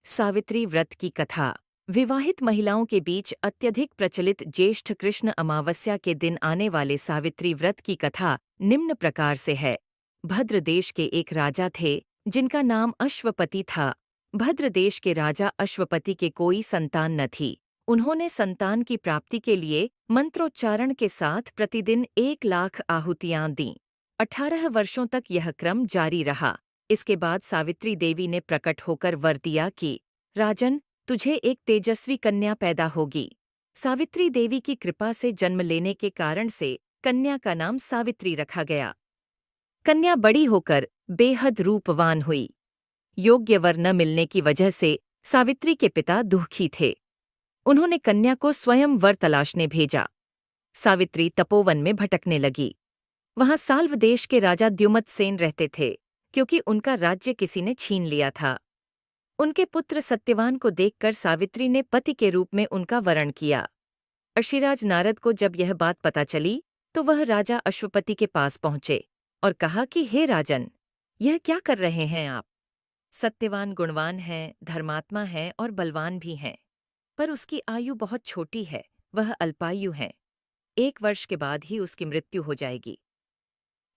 सावित्री व्रत की कथा। विवाहित महिलाओं के बीच अत्यधिक प्रचलित ज्येष्ठ कृष्ण अमावस्या के दिन आने वाले सावित्री व्रत की कथा निम्न प्रकार से है। भद्र देश के एक राजा थे जिनका नाम अश्वपति था। भद्र देश के राजा अश्वपति के कोई संतान न थी। उन्होंने संतान की प्राप्ति के लिए मंत्रोच्चारण के साथ प्रतिदिन 1,00,000 आहुतियां दीं। 18 वर्षों तक यह क्रम जारी रहा। इसके बाद सावित्री देवी ने प्रकट होकर वर दिया कि राजन, तुझे एक तेजस्वी कन्या पैदा होगी। सावित्री देवी की कृपा से जन्म लेने के कारण से कन्या का नाम सावित्री रखा गया। कन्या बड़ी होकर बेहद रूपवान हुई। योग्य वर न मिलने की वजह से सावित्री के पिता दुखी थे। उन्होंने कन्या को स्वयं वर तलाशने भेजा। सावित्री तपोवन में भटकने लगी। वहां साल्व देश के राजा द्युमत सेन रहते थे, क्योंकि उनका राज्य किसी ने छीन लिया था। उनके पुत्र सत्यवान को देखकर सावित्री ने पति के रूप में उनका वरण किया। ऋषिराज नारद को जब यह बात पता चली तो वह राजा अश्वपति के पास पहुंचे और कहा कि हे राजन, यह क्या कर रहे हैं आप? सत्यवान गुणवान है, धर्मात्मा है और बलवान भी हैं, पर उसकी आयु बहुत छोटी है, वह अल्पायु है। 1 वर्ष के बाद ही उसकी मृत्यु हो जाएगी।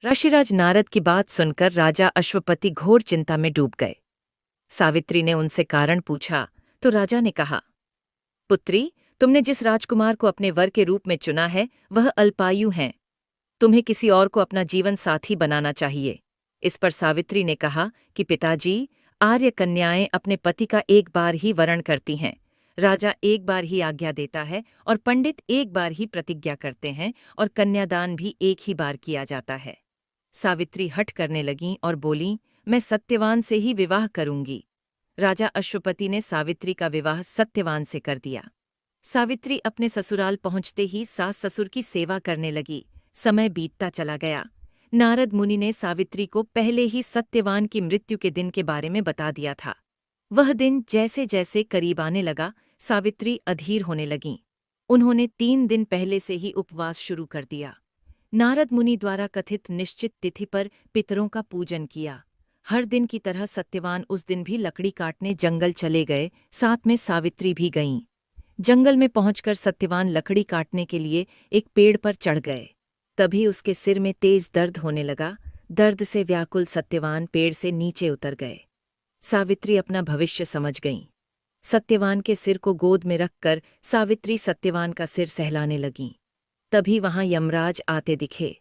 ऋषिराज नारद की बात सुनकर राजा अश्वपति घोर चिंता में डूब गए। सावित्री ने उनसे कारण पूछा तो राजा ने कहा, पुत्री, तुमने जिस राजकुमार को अपने वर के रूप में चुना है वह अल्पायु हैं। तुम्हें किसी और को अपना जीवन साथी बनाना चाहिए। इस पर सावित्री ने कहा कि पिताजी, आर्य कन्याएं अपने पति का एक बार ही वरण करती हैं। राजा एक बार ही आज्ञा देता है और पंडित एक बार ही प्रतिज्ञा करते हैं और कन्यादान भी एक ही बार किया जाता है। सावित्री हठ करने लगीं और बोलीं, मैं सत्यवान से ही विवाह करूंगी। राजा अश्वपति ने सावित्री का विवाह सत्यवान से कर दिया। सावित्री अपने ससुराल पहुंचते ही सास ससुर की सेवा करने लगी। समय बीतता चला गया। नारद मुनि ने सावित्री को पहले ही सत्यवान की मृत्यु के दिन के बारे में बता दिया था। वह दिन जैसे जैसे करीब आने लगा, सावित्री अधीर होने लगीं। उन्होंने 3 दिन पहले से ही उपवास शुरू कर दिया। नारद मुनि द्वारा कथित निश्चित तिथि पर पितरों का पूजन किया। हर दिन की तरह सत्यवान उस दिन भी लकड़ी काटने जंगल चले गए, साथ में सावित्री भी गईं। जंगल में पहुंचकर सत्यवान लकड़ी काटने के लिए एक पेड़ पर चढ़ गए। तभी उसके सिर में तेज दर्द होने लगा। दर्द से व्याकुल सत्यवान पेड़ से नीचे उतर गए। सावित्री अपना भविष्य समझ गईं। सत्यवान के सिर को गोद में रखकर सावित्री सत्यवान का सिर सहलाने लगीं। तभी वहां यमराज आते दिखे।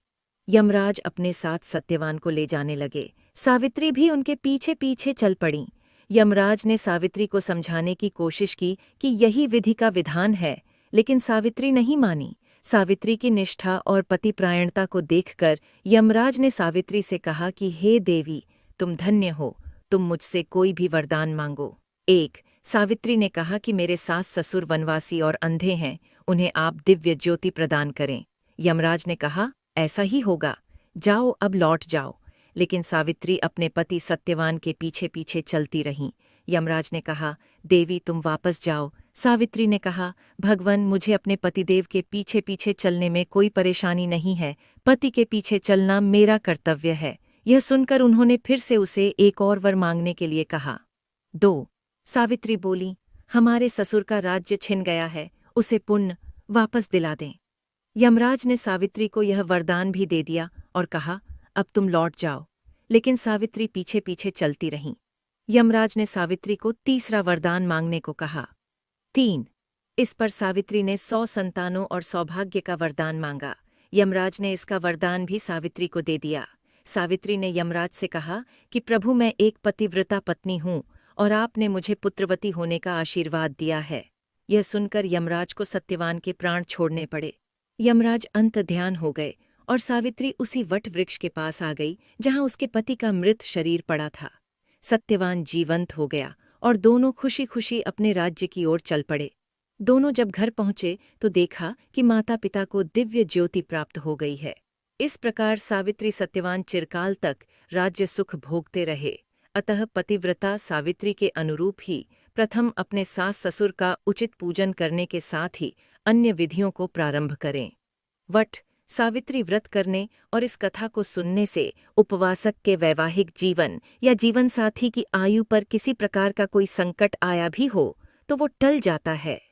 यमराज अपने साथ सत्यवान को ले जाने लगे। सावित्री भी उनके पीछे पीछे चल पड़ीं। यमराज ने सावित्री को समझाने की कोशिश की कि यही विधि का विधान है, लेकिन सावित्री नहीं मानी। सावित्री की निष्ठा और पतिप्रायणता को देखकर यमराज ने सावित्री से कहा कि हे देवी, तुम धन्य हो, तुम मुझसे कोई भी वरदान मांगो। 1. सावित्री ने कहा कि मेरे सास ससुर वनवासी और अंधे हैं, उन्हें आप दिव्य ज्योति प्रदान करें। यमराज ने कहा, ऐसा ही होगा, जाओ अब लौट जाओ। लेकिन सावित्री अपने पति सत्यवान के पीछे पीछे चलती रहीं। यमराज ने कहा, देवी तुम वापस जाओ। सावित्री ने कहा, भगवान, मुझे अपने पतिदेव के पीछे पीछे चलने में कोई परेशानी नहीं है। पति के पीछे चलना मेरा कर्तव्य है। यह सुनकर उन्होंने फिर से उसे एक और वर मांगने के लिए कहा। 2. सावित्री बोली, हमारे ससुर का राज्य छिन गया है, उसे पुण्य वापस दिला दें। यमराज ने सावित्री को यह वरदान भी दे दिया और कहा, अब तुम लौट जाओ। लेकिन सावित्री पीछे पीछे चलती रहीं। यमराज ने सावित्री को तीसरा वरदान मांगने को कहा। 3. इस पर सावित्री ने 100 संतानों और सौभाग्य का वरदान मांगा। यमराज ने इसका वरदान भी सावित्री को दे दिया। सावित्री ने यमराज से कहा कि प्रभु, मैं एक पतिव्रता पत्नी हूँ और आपने मुझे पुत्रवती होने का आशीर्वाद दिया है। यह सुनकर यमराज को सत्यवान के प्राण छोड़ने पड़े। यमराज अंतर्ध्यान हो गए और सावित्री उसी वट वृक्ष के पास आ गई जहां उसके पति का मृत शरीर पड़ा था। सत्यवान जीवंत हो गया और दोनों खुशी खुशी अपने राज्य की ओर चल पड़े। दोनों जब घर पहुंचे तो देखा कि माता पिता को दिव्य ज्योति प्राप्त हो गई है। इस प्रकार सावित्री सत्यवान चिरकाल तक राज्य सुख भोगते रहे। अतः पतिव्रता सावित्री के अनुरूप ही प्रथम अपने सास ससुर का उचित पूजन करने के साथ ही अन्य विधियों को प्रारंभ करें। वट सावित्री व्रत करने और इस कथा को सुनने से उपवासक के वैवाहिक जीवन या जीवनसाथी की आयु पर किसी प्रकार का कोई संकट आया भी हो तो वो टल जाता है।